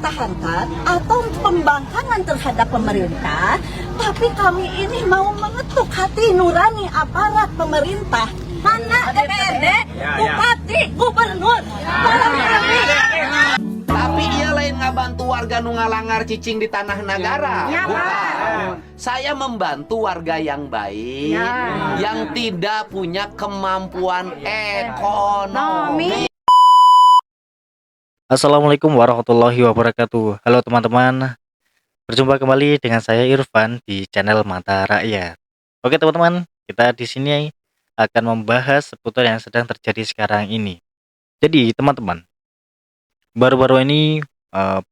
mempertahankan atau pembangkangan terhadap pemerintah, tapi kami ini mau mengetuk hati nurani aparat pemerintah. Mana DPRD, bupati, gubernur, tolong kami. Tapi ia lain ngabantu warga nu ngalangar cicing di tanah negara. Bukan. Saya membantu warga yang baik, yang tidak punya kemampuan ekonomi. Assalamualaikum warahmatullahi wabarakatuh. Halo teman-teman, berjumpa kembali dengan saya Irfan di channel Mata Rakyat. Oke teman-teman, kita di sini akan membahas seputar yang sedang terjadi sekarang ini. Jadi teman-teman, baru-baru ini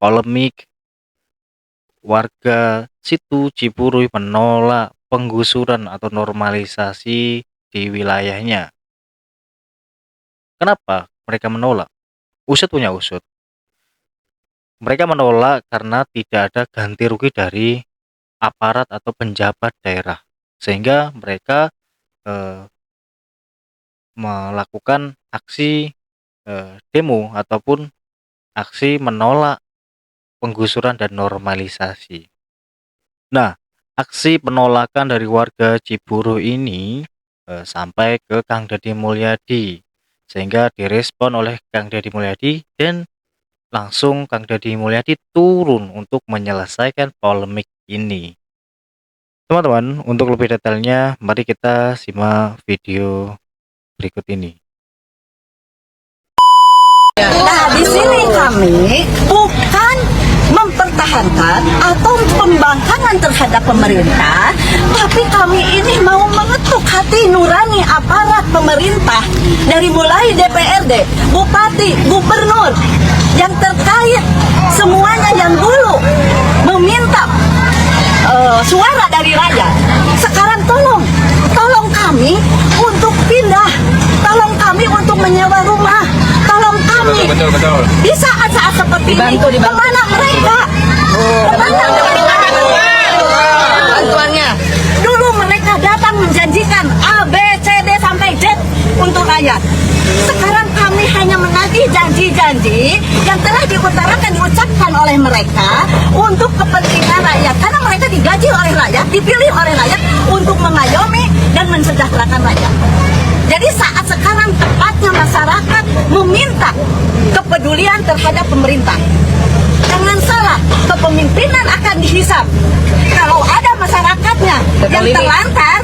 polemik warga situ Ciburuy menolak penggusuran atau normalisasi di wilayahnya. Kenapa mereka menolak? Usut punya usut. Mereka menolak karena tidak ada ganti rugi dari aparat atau penjabat daerah, sehingga mereka melakukan aksi demo ataupun aksi menolak penggusuran dan normalisasi. Nah, aksi penolakan dari warga Ciburuy ini sampai ke Kang Deddy Mulyadi, sehingga direspon oleh Kang Deddy Mulyadi dan langsung Kang Deddy Mulyadi turun untuk menyelesaikan polemik ini. Teman-teman, untuk lebih detailnya mari kita simak video berikut ini. Nah, di sini kami bukan mempertahankan atau pembangkangan terhadap pemerintah, tapi kami ini mau mengetuk hati nurani aparat pemerintah dari mulai DPRD, bupati, gubernur yang terkait semuanya yang dulu meminta suara dari rakyat. Sekarang tolong kami untuk pindah, tolong kami untuk menyewa rumah, tolong kami. Betul. Di saat-saat seperti ini, kemana mereka? Kemana mereka? Bantuannya. Dulu mereka datang menjanjikan A, B, C, D sampai Z untuk rakyat. Sekarang kami hanya menagih janji-janji yang telah diucapkan oleh mereka untuk kepentingan rakyat. Karena mereka digaji oleh rakyat, dipilih oleh rakyat untuk mengayomi dan mensejahterakan rakyat. Jadi saat sekarang tepatnya masyarakat meminta kepedulian terhadap pemerintah. Jangan salah, kepemimpinan akan dihisap. Kalau ada masyarakatnya yang terlantar,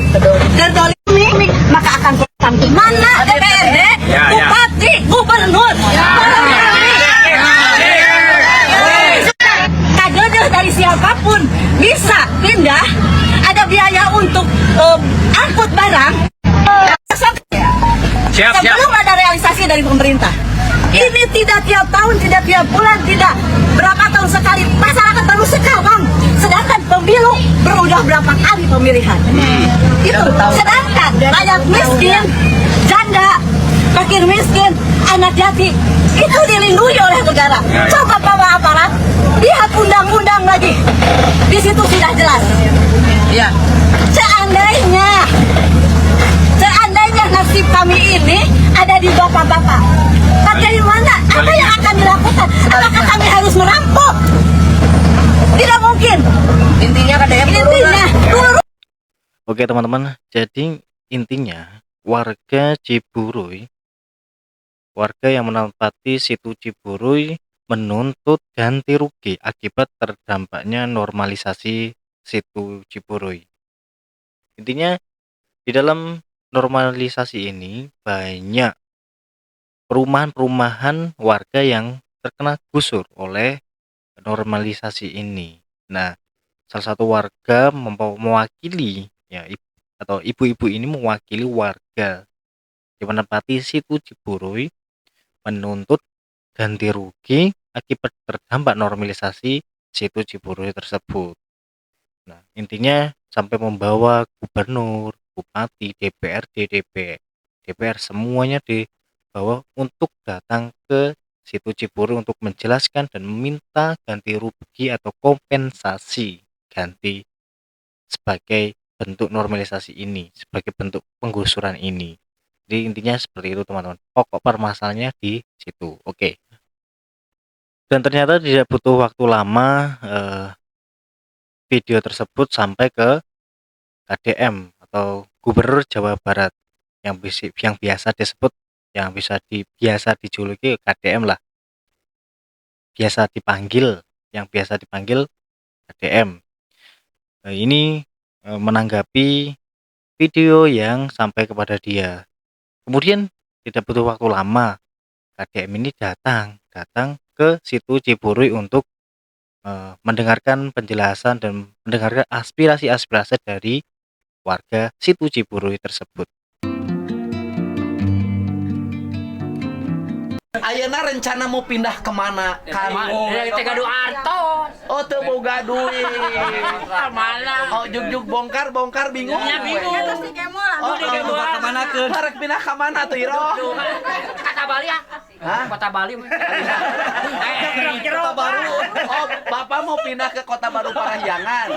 terdolimi, maka akan tersantuh. Mana DPRD, bupati, gubernur, tolong kami. Kader dari siapapun bisa pindah, ada biaya untuk angkut barang. Sebelum ada realisasi dari pemerintah. Ini tidak tiap tahun, tidak tiap bulan, tidak berapa tahun sekali. Masyarakat baru sekarang. Sedangkan pemilu berudah berapa kali pemilihan. Itu. Sedangkan rakyat miskin, janda, fakir miskin, anak yatim itu dilindungi oleh negara. Coba bawa aparat, lihat undang-undang lagi. Di situ sudah jelas. Ya. Seandainya nasib kami ini ada di bapak-bapak, bagaimana? Apa yang akan dilakukan? Apakah kami harus merampok? Tidak mungkin. Intinya turun. Oke teman-teman, jadi intinya warga Ciburuy, warga yang menempati situ Ciburuy menuntut ganti rugi akibat terdampaknya normalisasi situ Ciburuy. Intinya di dalam normalisasi ini banyak perumahan-perumahan warga yang terkena gusur oleh normalisasi ini. Nah, salah satu warga mewakili atau ibu-ibu ini mewakili warga yang menempati situ Ciburuy menuntut ganti rugi akibat terdampak normalisasi situ Ciburuy tersebut. Nah, intinya sampai membawa gubernur, bupati, DPRD, DPR semuanya dibawa untuk datang ke situ Ciburuy untuk menjelaskan dan meminta ganti rugi atau kompensasi ganti sebagai bentuk normalisasi ini, sebagai bentuk penggusuran ini. Jadi intinya seperti itu teman-teman. Pokok permasalahannya di situ. Oke. Dan ternyata tidak butuh waktu lama, video tersebut sampai ke KDM atau Gubernur Jawa Barat yang biasa disebut, biasa dijuluki KDM lah, yang biasa dipanggil KDM. Ini menanggapi video yang sampai kepada dia. Kemudian tidak butuh waktu lama, KDM ini datang ke situ Ciburui untuk mendengarkan penjelasan dan mendengarkan aspirasi dari warga situ Ciburui tersebut. Ayeuna rencana mau pindah kemana kan? Teh gaduh artos. Oh teu boga duit. Mana? Oh juk bongkar bingung. Ya bingung. Terus di kemol Oh, kemana ke? Harek pindah kemana tuh Iro? Kota Bali ya? Hah? Kota Bali. Kota Baru. Oh, Bapak mau pindah ke Kota Baru Parahyangan.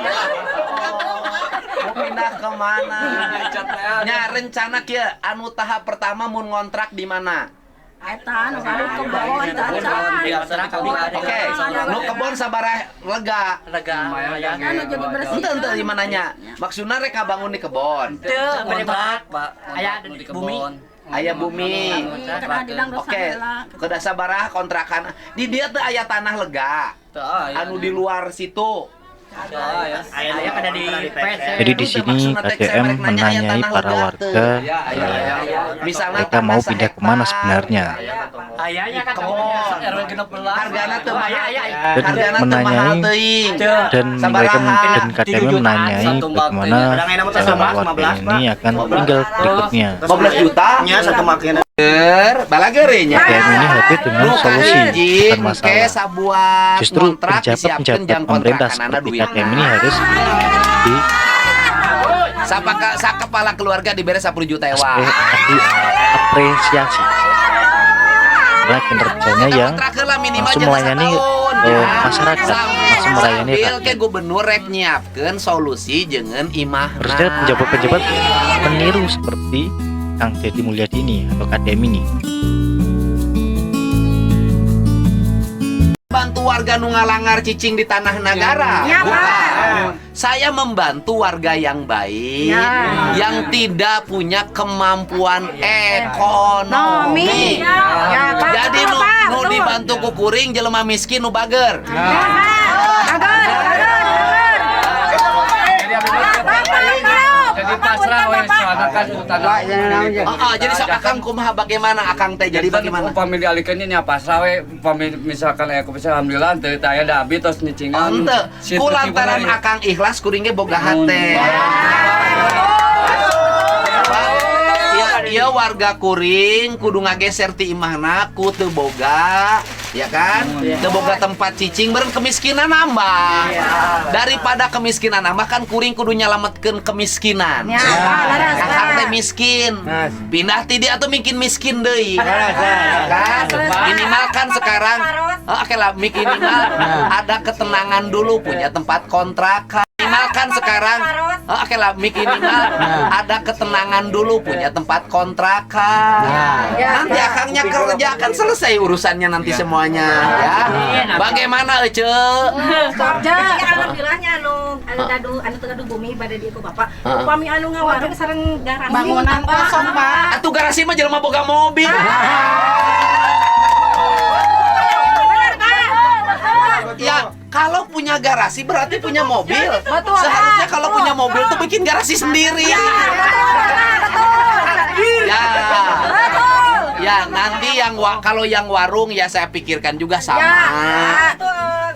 Oh, mau pindah kemana? Nya rencana kieu anu tahap pertama mun ngontrak di mana? Eta nu baru kebon cacan. Oke, nu kebon sabaraha lega. Anu jadi bersih. Henteu di mananya. Maksudna rek ngabangun di kebon. Teu kontrak, Pak. Aya di bumi. Aya bumi. Oke, kedah sabaraha kontrakan. Di dia teu aya tanah lega. Anu di luar situ. Aya kada di PC. Jadi di sini KDM menanyai para warga, mereka mau pindah kemana sebenarnya. Ayanya kan Kebon. RW 16. Hargana teu mahal. Dan Hargana teu mahal teuing. dan mereka dan KDM menanyai bagaimana warga ini akan tinggal berikutnya. 15 juta nya satu makian. Balagerenya. KDM ini hadir dengan solusi bukan masalah. Justru pejabat pemerintah seperti KDM ini harus Kepala keluarga diberi 10 juta ewa. diapresiasi karena kinerjanya yang langsung melayani masyarakat, langsung melayani Sambil ke rakyat. gubernur rek nyiapkeun solusi jeung Harusnya imahna. pejabat-pejabat meniru seperti Kang Deddy Mulyadi ini atau KDM ini. Bantu warga nu ngalangar cicing di tanah negara. Ya, Bukan. Pak. Saya membantu warga yang baik, yang tidak punya kemampuan ekonomi. Ya, Pak. Jadi Betul, nu Pak. nu Betul. dibantu kukuring jelema miskin nu bager. Jadi pasrah we soalna kan tanah. Jadi sok Akang kumaha bagaimana Akang teh jadi bagaimana? Upami dialikeun nya pasrah we, upami misalkan aya bisa alhamdulillah teu aya da abi tos nyicingan. Henteu, kulantaran Akang ikhlas kuring ge boga hate. Iya warga kuring kudu ngageser ti imahna ku teu boga, ya kan? Teu boga tempat cicing beureun kemiskinan nambah. Daripada kemiskinan nambah kan kuring kudu nyalametkeun kemiskinan. Ya, laras, Akang teh Pak. miskin. Pindah ti dia tuh mungkin miskin deui. Kan? Minimal kan sekarang oke lah minimal ada ketenangan dulu punya tempat kontrakan. Minimal kan sekarang oke lah minimal ada ketenangan dulu punya tempat kontrakan. Nanti akangnya kerja kan selesai urusannya nanti semuanya ya. Bagaimana Ece? Alhamdulillahnya anu teu gaduh bumi pada di ku Bapak. Upami anu ngawarung sareng garasi bangunan kosong, Pak. Atuh garasi mah jelema boga mobil. Ya, kalau punya garasi berarti punya mobil. Seharusnya kalau punya mobil tuh bikin garasi sendiri. Ya. Ya, nanti kalau yang warung ya saya pikirkan juga sama. Ya, itu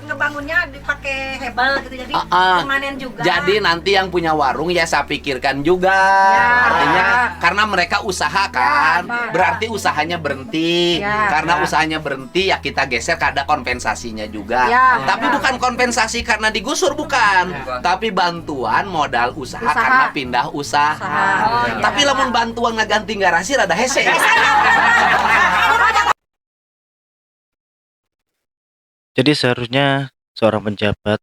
ngebangunnya dipakai hebel gitu jadi permanen juga. Jadi nanti yang punya warung ya saya pikirkan juga. Artinya karena mereka usaha kan, berarti usahanya berhenti. Karena usahanya berhenti ya kita geser ada kompensasinya juga. Tapi bukan kompensasi karena digusur bukan, tapi bantuan modal usaha karena pindah usaha. Tapi lamun bantuan ngaganti garasi rada hese. Jadi seharusnya seorang pejabat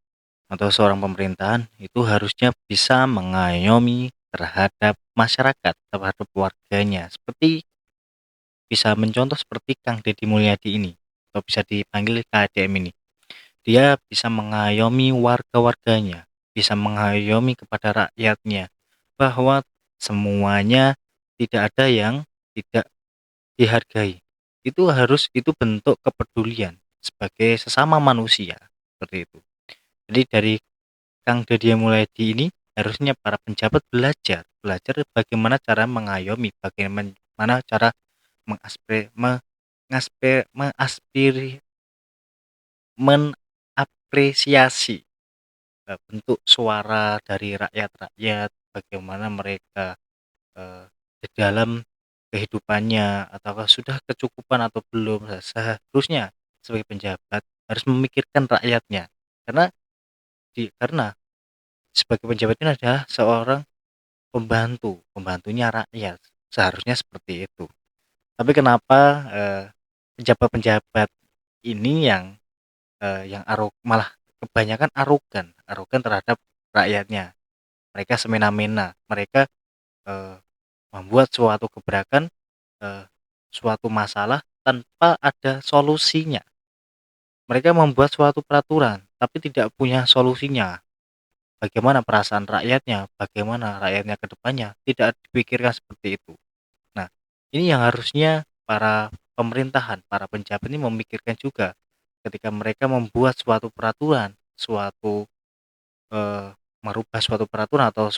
atau seorang pemerintahan itu harusnya bisa mengayomi terhadap masyarakat, terhadap warganya. Seperti bisa mencontoh seperti Kang Deddy Mulyadi ini atau bisa dipanggil KDM ini. Dia bisa mengayomi warga-warganya, bisa mengayomi kepada rakyatnya bahwa semuanya tidak ada yang tidak dihargai. Itu bentuk kepedulian sebagai sesama manusia, seperti itu. Jadi dari Kang Deddy Mulyadi ini harusnya para penjabat belajar bagaimana cara mengayomi, bagaimana cara menapresiasi bentuk suara dari rakyat-rakyat, bagaimana mereka di dalam kehidupannya, ataukah sudah kecukupan atau belum. Seharusnya sebagai penjabat harus memikirkan rakyatnya, karena sebagai penjabat ini adalah seorang pembantunya rakyat, seharusnya seperti itu. Tapi kenapa penjabat-penjabat ini yang malah kebanyakan arogan terhadap rakyatnya. Mereka semena-mena, mereka membuat suatu gebrakan, suatu masalah tanpa ada solusinya. Mereka membuat suatu peraturan tapi tidak punya solusinya. Bagaimana perasaan rakyatnya, bagaimana rakyatnya ke depannya, tidak dipikirkan seperti itu. Nah, ini yang harusnya para pemerintahan, para penjabat ini memikirkan juga ketika mereka membuat suatu peraturan, merubah suatu peraturan atau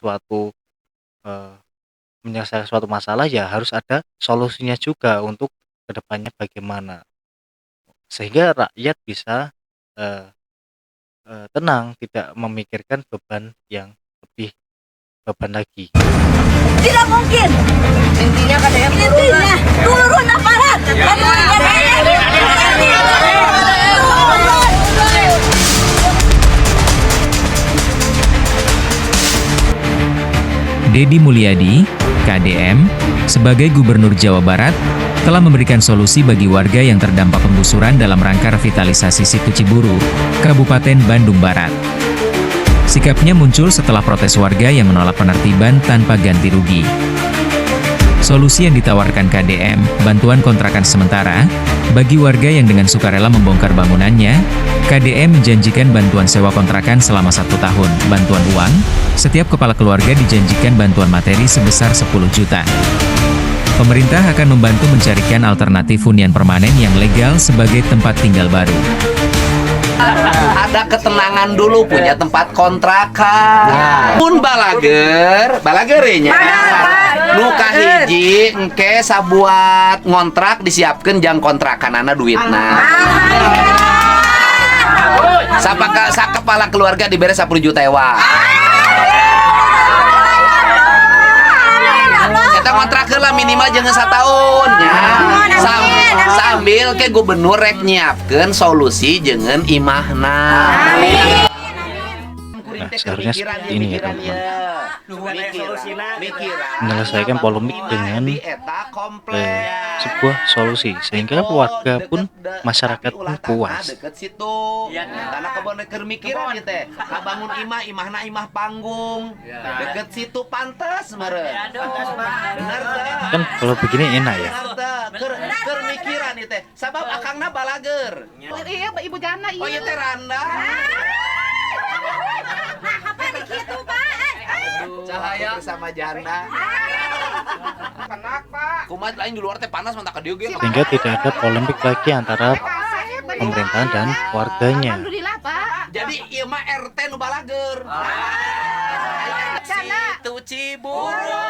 menyelesaikan suatu masalah, ya harus ada solusinya juga untuk kedepannya bagaimana, sehingga rakyat bisa tenang, tidak memikirkan beban yang lebih lagi. Tidak mungkin. Intinya KDM Turun aparat. Deddy Mulyadi, KDM, sebagai Gubernur Jawa Barat, telah memberikan solusi bagi warga yang terdampak penggusuran dalam rangka revitalisasi situ Ciburu, Kabupaten Bandung Barat. Sikapnya muncul setelah protes warga yang menolak penertiban tanpa ganti rugi. Solusi yang ditawarkan KDM, bantuan kontrakan sementara, bagi warga yang dengan sukarela membongkar bangunannya. KDM menjanjikan bantuan sewa kontrakan selama 1 tahun, bantuan uang, setiap kepala keluarga dijanjikan bantuan materi sebesar 10 juta. Pemerintah akan membantu mencarikan alternatif hunian permanen yang legal sebagai tempat tinggal baru. Ada ketenangan dulu punya tempat kontrakan. Pun balager nya. Nu kahiji engke sabuat ngontrak disiapkeun jang kontrakanana duitna. Sakepala keluarga diberi 10 juta ewa. Kita kontrakeun lah minimal jangan 1 tahun ya. Sambil ke gubernur rek nyiapkeun solusi jeung imahna. Nah, seharusnya seperti ini ya teman-teman, menyelesaikan polemik dengan sebuah solusi sehingga warga pun, masyarakat pun puas. Deket situ karena kebon keur mikiran ieu teh bangun imahna imah panggung deket situ pantes meureun. Bener teh Kan kalau begini enak ya. keur mikiran ieu teh sabab akangna balager. Iya, Ibu Jana Oh ieu teh Randa. Cahaya bersama Janda. Kumat lain di luar teh panas mantap ka dieu ge. Sehingga tidak ada polemik lagi antara pemerintahan dan warganya. Alhamdulillah, Pak. Jadi ieu mah RT nu balager. Situ Ciburu.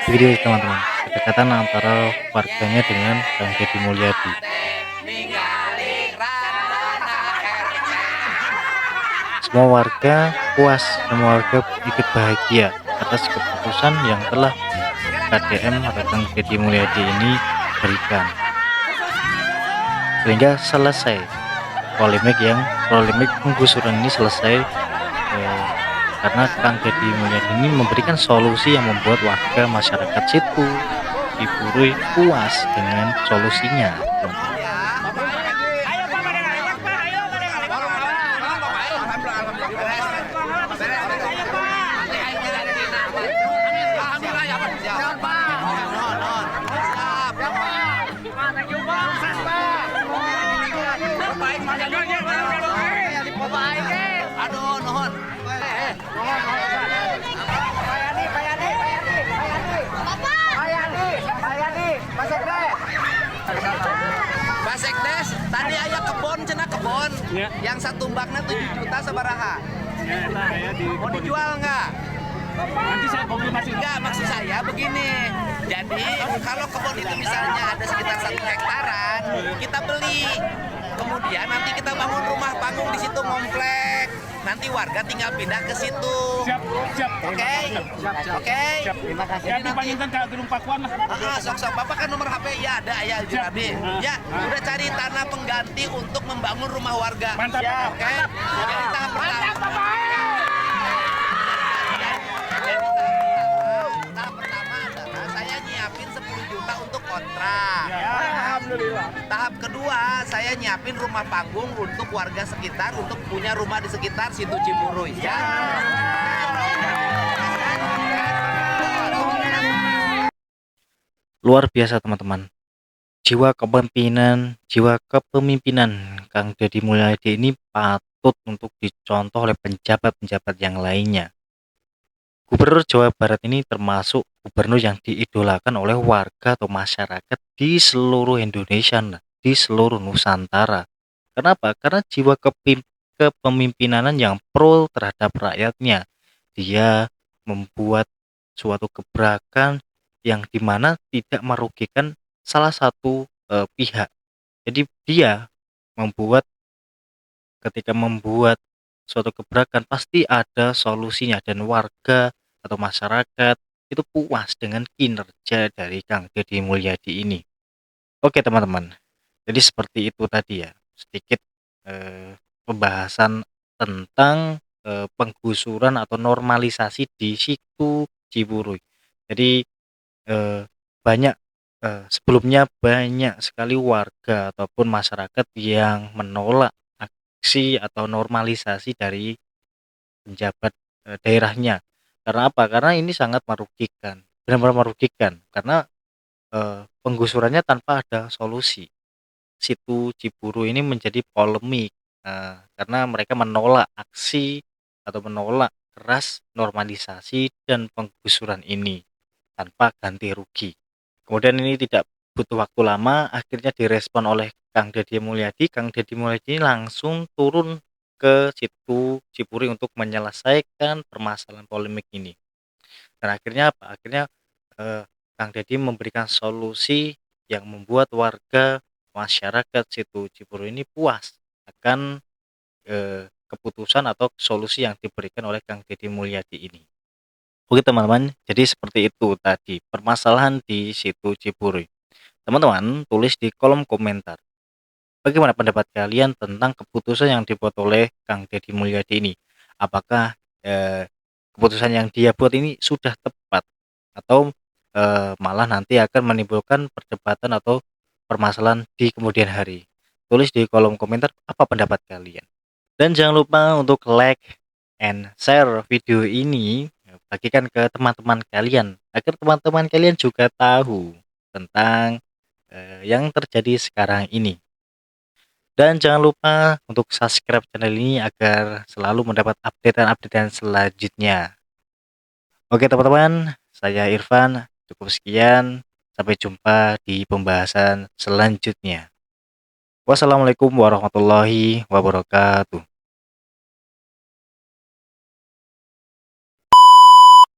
Begitu teman-teman, kedekatan antara warganya dengan Kang Deddy Mulyadi. Semua warga puas, semua warga ikut bahagia atas keputusan yang telah KDM atau Kang Deddy Mulyadi ini berikan, sehingga selesai polemik penggusuran ini selesai, karena Kang Deddy Mulyadi ini memberikan solusi yang membuat warga masyarakat situ Ciburu puas dengan solusinya. Baik, aduh, nuhun. Pak Sekdes, tadi aya kebon cenah kebon. Yang satumbakna 7 juta sabaraha. Mau dijual nggak? Nanti saya konfirmasi. Enggak, maksud saya begini. Jadi kalau kebun itu misalnya ada sekitar 1 hektaran, kita beli. Kemudian nanti kita bangun rumah panggung di situ komplek. Nanti warga tinggal pindah ke situ. Siap. Oke. Oke. Terima kasih. Ya dipanggilkan ke gedung Pakuan lah. Sok-sok Bapak kan nomor HP ya ada ya Jurabi. Ya, udah cari tanah pengganti untuk membangun rumah warga. Mantap. Oke. Jadi tahap pertama. Tahap pertama adalah saya nyiapin 10 juta untuk kontrak. Alhamdulillah. Tahap kedua, saya nyiapin rumah panggung untuk warga sekitar untuk punya rumah di sekitar situ Ciburuy. Ya. Luar biasa teman-teman. Jiwa kepemimpinan Kang Deddy Mulyadi ini patut untuk dicontoh oleh penjabat-penjabat yang lainnya. Gubernur Jawa Barat ini termasuk gubernur yang diidolakan oleh warga atau masyarakat di seluruh Indonesia, di seluruh Nusantara. Kenapa? Karena jiwa kepemimpinan yang pro terhadap rakyatnya. Dia membuat suatu gebrakan yang dimana tidak merugikan salah satu pihak. Jadi dia ketika membuat suatu gebrakan pasti ada solusinya dan warga atau masyarakat itu puas dengan kinerja dari Kang Deddy Mulyadi ini. Oke teman-teman, jadi seperti itu tadi ya sedikit pembahasan tentang penggusuran atau normalisasi di situ Ciburuy. Jadi sebelumnya banyak sekali warga ataupun masyarakat yang menolak aksi atau normalisasi dari penjabat daerahnya. Karena apa? Karena ini sangat merugikan, benar-benar merugikan. Karena penggusurannya tanpa ada solusi. Situ Ciburuy ini menjadi polemik karena mereka menolak aksi atau menolak keras normalisasi dan penggusuran ini tanpa ganti rugi. Kemudian ini tidak butuh waktu lama, akhirnya direspon oleh Kang Deddy Mulyadi. Kang Deddy Mulyadi langsung turun ke situ Ciburuy untuk menyelesaikan permasalahan polemik ini. Dan akhirnya apa? Akhirnya Kang Deddy memberikan solusi yang membuat warga masyarakat situ Ciburuy ini puas akan keputusan atau solusi yang diberikan oleh Kang Deddy Mulyadi ini. Oke teman-teman, jadi seperti itu tadi permasalahan di situ Ciburuy. Teman-teman tulis di kolom komentar. Bagaimana pendapat kalian tentang keputusan yang dibuat oleh Kang Deddy Mulyadi ini? Apakah keputusan yang dia buat ini sudah tepat atau malah nanti akan menimbulkan perdebatan atau permasalahan di kemudian hari? Tulis di kolom komentar apa pendapat kalian. Dan jangan lupa untuk like and share video ini, bagikan ke teman-teman kalian agar teman-teman kalian juga tahu tentang yang terjadi sekarang ini. Dan jangan lupa untuk subscribe channel ini agar selalu mendapat updatean selanjutnya. Oke teman-teman, saya Irfan, cukup sekian. Sampai jumpa di pembahasan selanjutnya. Wassalamualaikum warahmatullahi wabarakatuh.